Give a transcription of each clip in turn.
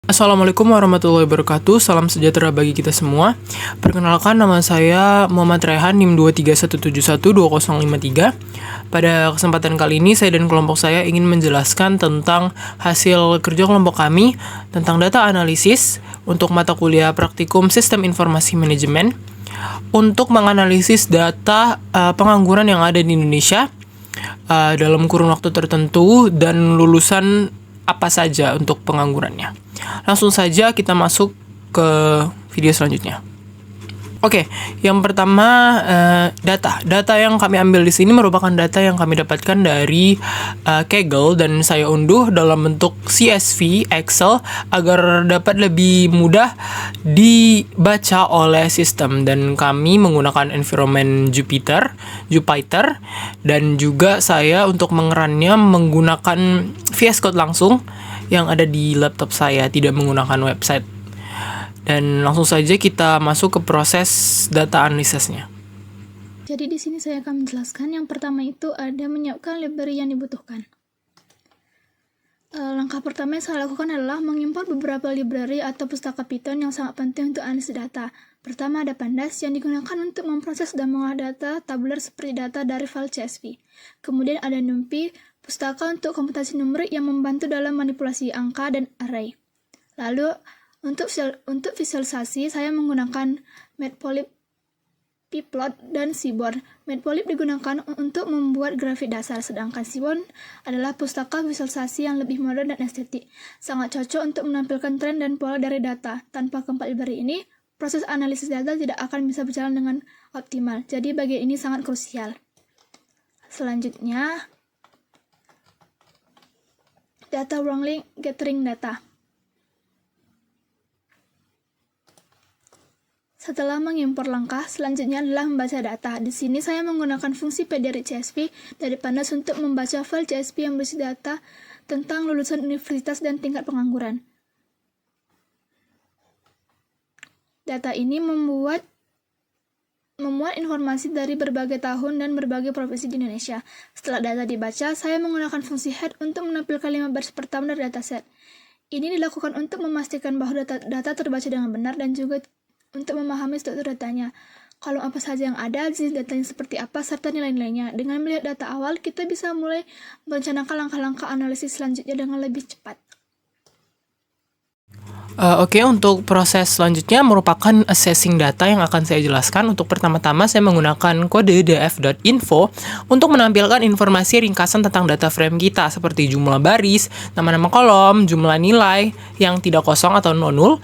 Assalamualaikum warahmatullahi wabarakatuh. Salam sejahtera bagi kita semua. Perkenalkan, nama saya Muhammad Rehan, NIM 231712053. Pada kesempatan kali ini, saya dan kelompok saya ingin menjelaskan tentang hasil kerja kelompok kami tentang data analisis untuk mata kuliah praktikum Sistem Informasi Manajemen untuk menganalisis data pengangguran yang ada di Indonesia dalam kurun waktu tertentu dan lulusan apa saja untuk penganggurannya. Langsung saja kita masuk ke video selanjutnya. Oke, yang pertama data. Data yang kami ambil di sini merupakan data yang kami dapatkan dari Kaggle dan saya unduh dalam bentuk CSV Excel agar dapat lebih mudah dibaca oleh sistem, dan kami menggunakan environment Jupyter dan juga saya untuk mengerannya menggunakan VS Code langsung yang ada di laptop saya, tidak menggunakan website. Dan langsung saja kita masuk ke proses data analisisnya. Jadi di sini saya akan menjelaskan. Yang pertama itu ada menyiapkan library yang dibutuhkan. Langkah pertama yang saya lakukan adalah mengimport beberapa library atau pustaka Python yang sangat penting untuk analisis data. Pertama ada Pandas yang digunakan untuk memproses dan mengolah data tabular seperti data dari file CSV. Kemudian ada NumPy, pustaka untuk komputasi numerik yang membantu dalam manipulasi angka dan array. Lalu untuk visualisasi, saya menggunakan Matplotlib, Pyplot, dan Seaborn. Matplotlib digunakan untuk membuat grafik dasar, sedangkan Seaborn adalah pustaka visualisasi yang lebih modern dan estetik. Sangat cocok untuk menampilkan tren dan pola dari data. Tanpa keempat library ini, proses analisis data tidak akan bisa berjalan dengan optimal. Jadi bagian ini sangat krusial. Selanjutnya, data wrangling gathering data. Setelah mengimpor, langkah selanjutnya adalah membaca data. Di sini saya menggunakan fungsi pdr CSV dari Pandas untuk membaca file CSV yang berisi data tentang lulusan universitas dan tingkat pengangguran. Data ini memuat informasi dari berbagai tahun dan berbagai profesi di Indonesia. Setelah data dibaca, saya menggunakan fungsi head untuk menampilkan 5 baris pertama dari dataset. Ini dilakukan untuk memastikan bahwa data terbaca dengan benar dan juga untuk memahami struktur datanya, kolom apa saja yang ada, jenis datanya seperti apa, serta nilai-nilainya. Dengan melihat data awal, kita bisa mulai merencanakan langkah-langkah analisis selanjutnya dengan lebih cepat. Oke, untuk proses selanjutnya merupakan assessing data yang akan saya jelaskan. Untuk pertama-tama saya menggunakan kode df.info untuk menampilkan informasi ringkasan tentang data frame kita seperti jumlah baris, nama-nama kolom, jumlah nilai yang tidak kosong atau non-null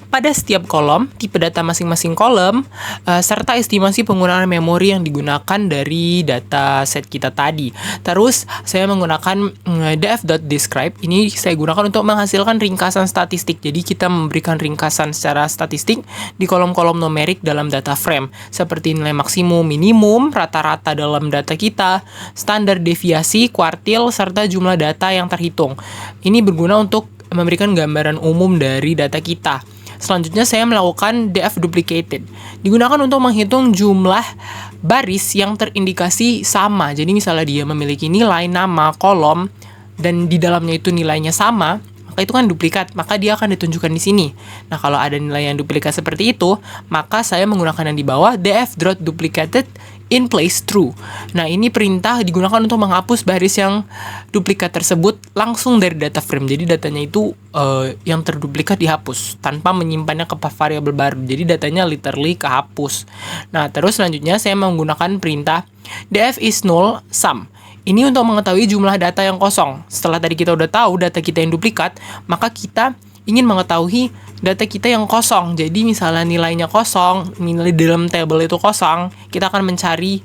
pada setiap kolom, tipe data masing-masing kolom, serta estimasi penggunaan memori yang digunakan dari data set kita tadi. Terus, saya menggunakan df.describe. Ini saya gunakan untuk menghasilkan ringkasan statistik. Jadi, kita memberikan ringkasan secara statistik di kolom-kolom numerik dalam data frame, seperti nilai maksimum, minimum, rata-rata dalam data kita, standar deviasi, kuartil, serta jumlah data yang terhitung. Ini berguna untuk memberikan gambaran umum dari data kita. Selanjutnya saya melakukan df duplicated. Digunakan untuk menghitung jumlah baris yang terindikasi sama. Jadi misalnya dia memiliki nilai, nama, kolom, dan di dalamnya itu nilainya sama, maka itu kan duplikat, maka dia akan ditunjukkan di sini. Nah, kalau ada nilai yang duplikat seperti itu, maka saya menggunakan yang di bawah df.duplicated in place true. Nah, ini perintah digunakan untuk menghapus baris yang duplikat tersebut langsung dari data frame. Jadi datanya itu yang terduplikat dihapus tanpa menyimpannya ke variabel baru. Jadi datanya literally kehapus. Nah, terus selanjutnya saya menggunakan perintah df is null sum. Ini untuk mengetahui jumlah data yang kosong. Setelah tadi kita udah tahu data kita yang duplikat, maka kita ingin mengetahui data kita yang kosong. Jadi misalnya nilainya kosong, nilai dalam table itu kosong, kita akan mencari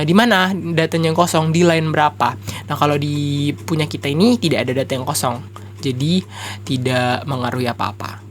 di mana datanya yang kosong, di line berapa. Nah, kalau di punya kita ini tidak ada data yang kosong, jadi tidak mengaruhi apa-apa.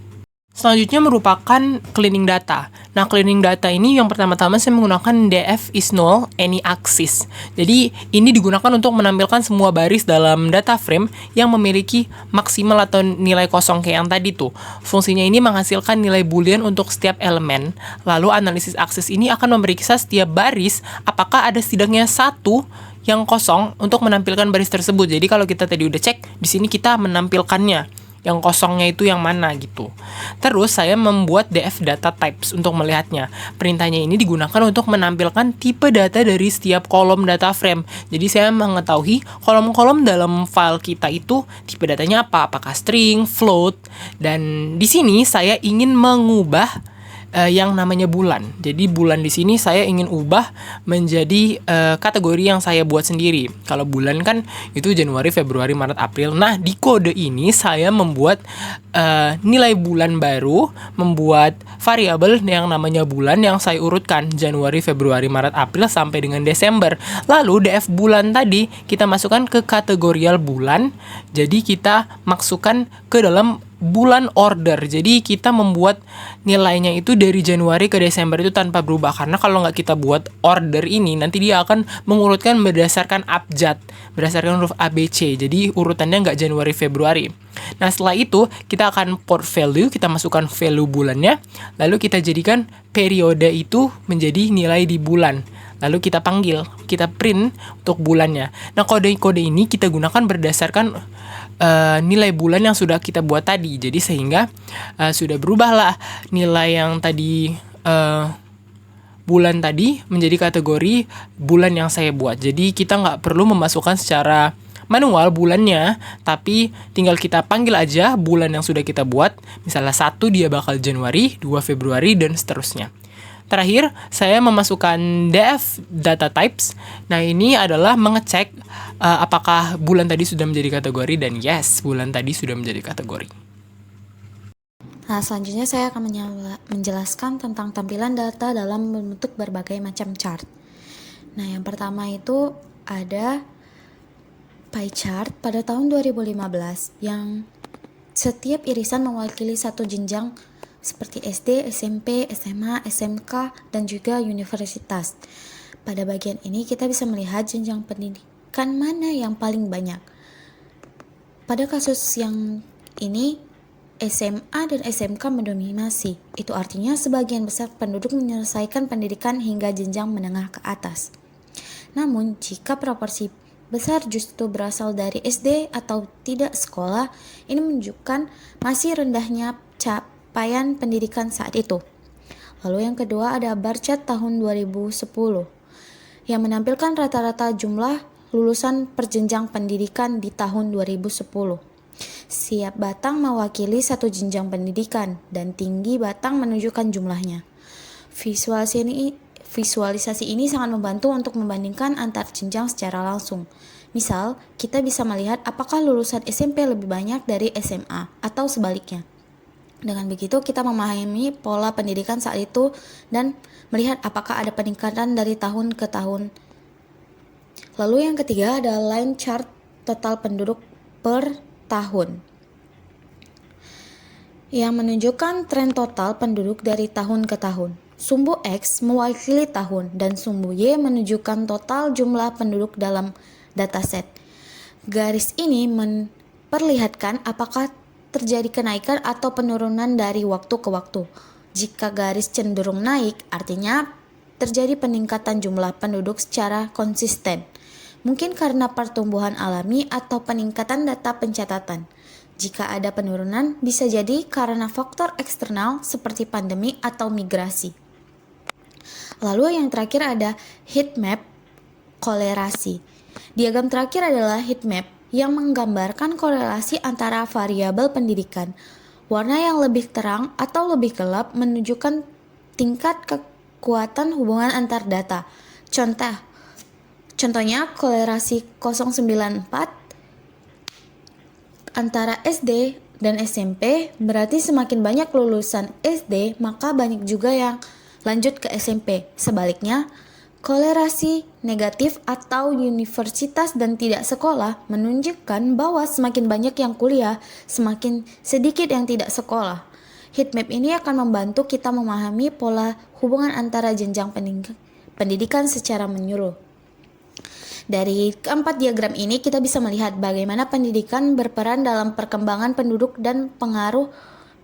Selanjutnya merupakan cleaning data. Nah, cleaning data ini yang pertama-tama saya menggunakan df is null any axis. Jadi, ini digunakan untuk menampilkan semua baris dalam data frame yang memiliki maksimal atau nilai kosong kayak yang tadi tuh. Fungsinya ini menghasilkan nilai boolean untuk setiap elemen. Lalu, analisis aksis ini akan memeriksa setiap baris apakah ada setidaknya satu yang kosong untuk menampilkan baris tersebut. Jadi, kalau kita tadi udah cek, di sini kita menampilkannya. yang kosongnya itu yang mana gitu. Terus saya membuat df data types untuk melihatnya. Perintahnya ini digunakan untuk menampilkan tipe data dari setiap kolom data frame. Jadi saya mengetahui kolom-kolom dalam file kita itu tipe datanya apa, apakah string, float, dan di sini saya ingin mengubah yang namanya bulan. Jadi bulan di sini saya ingin ubah menjadi kategori yang saya buat sendiri. Kalau bulan kan itu Januari, Februari, Maret, April. Nah, di kode ini saya membuat nilai bulan baru, membuat variabel yang namanya bulan yang saya urutkan Januari, Februari, Maret, April sampai dengan Desember. Lalu df bulan tadi kita masukkan ke kategorial bulan. Jadi kita masukkan ke dalam bulan order. Jadi kita membuat nilainya itu dari Januari ke Desember itu tanpa berubah. Karena kalau nggak kita buat order ini, nanti dia akan mengurutkan berdasarkan abjad, berdasarkan huruf ABC. Jadi urutannya nggak Januari, Februari. Nah, setelah itu kita akan port value, kita masukkan value bulannya, lalu kita jadikan periode itu menjadi nilai di bulan. Lalu kita panggil, kita print untuk bulannya. Nah, kode-kode ini kita gunakan berdasarkan nilai bulan yang sudah kita buat tadi. Jadi sehingga sudah berubahlah nilai yang tadi bulan tadi menjadi kategori bulan yang saya buat. Jadi kita nggak perlu memasukkan secara manual bulannya, tapi tinggal kita panggil aja bulan yang sudah kita buat. Misalnya 1 dia bakal Januari, 2 Februari, dan seterusnya. Terakhir, saya memasukkan df data types. Nah, ini adalah mengecek apakah bulan tadi sudah menjadi kategori, dan yes, bulan tadi sudah menjadi kategori. Nah, selanjutnya saya akan menjelaskan tentang tampilan data dalam membentuk berbagai macam chart. Nah, yang pertama itu ada pie chart pada tahun 2015 yang setiap irisan mewakili satu jenjang seperti SD, SMP, SMA, SMK, dan juga universitas. Pada bagian ini kita bisa melihat jenjang pendidikan mana yang paling banyak. Pada kasus yang ini, SMA dan SMK mendominasi. Itu artinya sebagian besar penduduk menyelesaikan pendidikan hingga jenjang menengah ke atas. Namun, jika proporsi besar justru berasal dari SD atau tidak sekolah, ini menunjukkan masih rendahnya capaian pendidikan saat itu. Lalu yang kedua ada bar chart tahun 2010 yang menampilkan rata-rata jumlah lulusan perjenjang pendidikan di tahun 2010. Siap batang mewakili satu jenjang pendidikan dan tinggi batang menunjukkan jumlahnya. Visualisasi ini sangat membantu untuk membandingkan antar jenjang secara langsung. Misal, kita bisa melihat apakah lulusan SMP lebih banyak dari SMA atau sebaliknya. Dengan begitu, kita memahami pola pendidikan saat itu dan melihat apakah ada peningkatan dari tahun ke tahun. Lalu yang ketiga ada line chart total penduduk per tahun yang menunjukkan tren total penduduk dari tahun ke tahun. Sumbu X mewakili tahun dan sumbu Y menunjukkan total jumlah penduduk dalam dataset. Garis ini memperlihatkan apakah terjadi kenaikan atau penurunan dari waktu ke waktu. Jika garis cenderung naik, artinya terjadi peningkatan jumlah penduduk secara konsisten. Mungkin karena pertumbuhan alami atau peningkatan data pencatatan. Jika ada penurunan, bisa jadi karena faktor eksternal seperti pandemi atau migrasi. Lalu yang terakhir ada heat map kolerasi. Diagram terakhir adalah heat map yang menggambarkan korelasi antara variabel pendidikan. Warna yang lebih terang atau lebih gelap menunjukkan tingkat kekuatan hubungan antar data. Contohnya kolerasi 094 antara SD dan SMP berarti semakin banyak lulusan SD maka banyak juga yang lanjut ke SMP. Sebaliknya, kolerasi negatif atau universitas dan tidak sekolah menunjukkan bahwa semakin banyak yang kuliah, semakin sedikit yang tidak sekolah. Heatmap ini akan membantu kita memahami pola hubungan antara jenjang pendidikan secara menyeluruh. Dari keempat diagram ini kita bisa melihat bagaimana pendidikan berperan dalam perkembangan penduduk dan pengaruh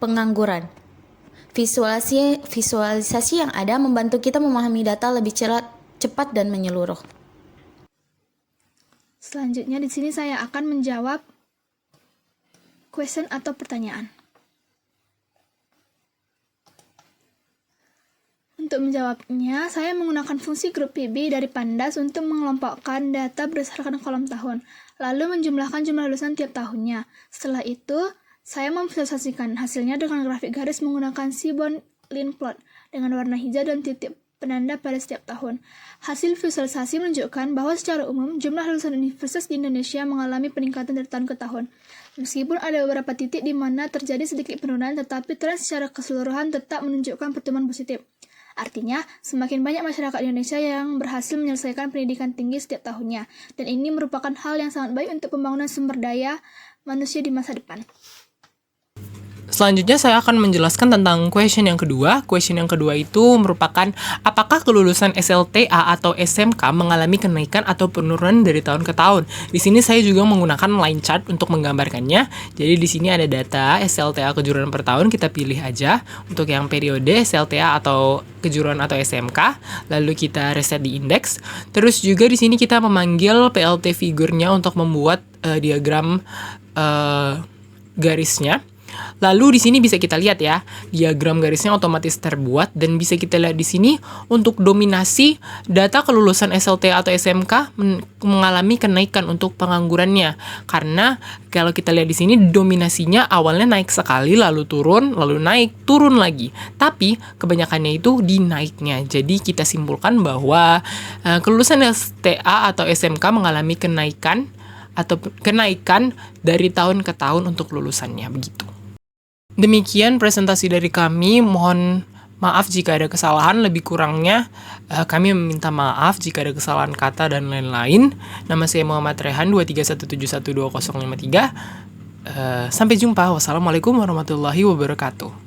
pengangguran. Visualisasi yang ada membantu kita memahami data lebih cepat dan menyeluruh. Selanjutnya di sini saya akan menjawab question atau pertanyaan. Untuk menjawabnya, saya menggunakan fungsi grup PB dari Pandas untuk mengelompokkan data berdasarkan kolom tahun, lalu menjumlahkan jumlah lulusan tiap tahunnya. Setelah itu, saya memvisualisasikan hasilnya dengan grafik garis menggunakan Seaborn Line Plot dengan warna hijau dan titik penanda pada setiap tahun. Hasil visualisasi menunjukkan bahwa secara umum jumlah lulusan universitas di Indonesia mengalami peningkatan dari tahun ke tahun. Meskipun ada beberapa titik di mana terjadi sedikit penurunan, tetapi tren secara keseluruhan tetap menunjukkan pertumbuhan positif. Artinya, semakin banyak masyarakat Indonesia yang berhasil menyelesaikan pendidikan tinggi setiap tahunnya, dan ini merupakan hal yang sangat baik untuk pembangunan sumber daya manusia di masa depan. Selanjutnya saya akan menjelaskan tentang question yang kedua. Question yang kedua itu merupakan apakah kelulusan SLTA atau SMK mengalami kenaikan atau penurunan dari tahun ke tahun. Di sini saya juga menggunakan line chart untuk menggambarkannya. Jadi di sini ada data SLTA kejuruan per tahun, kita pilih aja untuk yang periode SLTA atau kejuruan atau SMK, lalu kita reset di indeks. Terus juga di sini kita memanggil PLT figurnya untuk membuat diagram garisnya. Lalu di sini bisa kita lihat ya, diagram garisnya otomatis terbuat dan bisa kita lihat di sini untuk dominasi data kelulusan SLTA atau SMK mengalami kenaikan untuk penganggurannya. Karena kalau kita lihat di sini dominasinya awalnya naik sekali lalu turun, lalu naik, turun lagi. Tapi kebanyakannya itu di naiknya. Jadi kita simpulkan bahwa kelulusan SLTA atau SMK mengalami kenaikan dari tahun ke tahun untuk lulusannya begitu. Demikian presentasi dari kami, mohon maaf jika ada kesalahan, lebih kurangnya kami meminta maaf jika ada kesalahan kata dan lain-lain. Nama saya Muhammad Rehan, 231712053. Sampai jumpa, wassalamualaikum warahmatullahi wabarakatuh.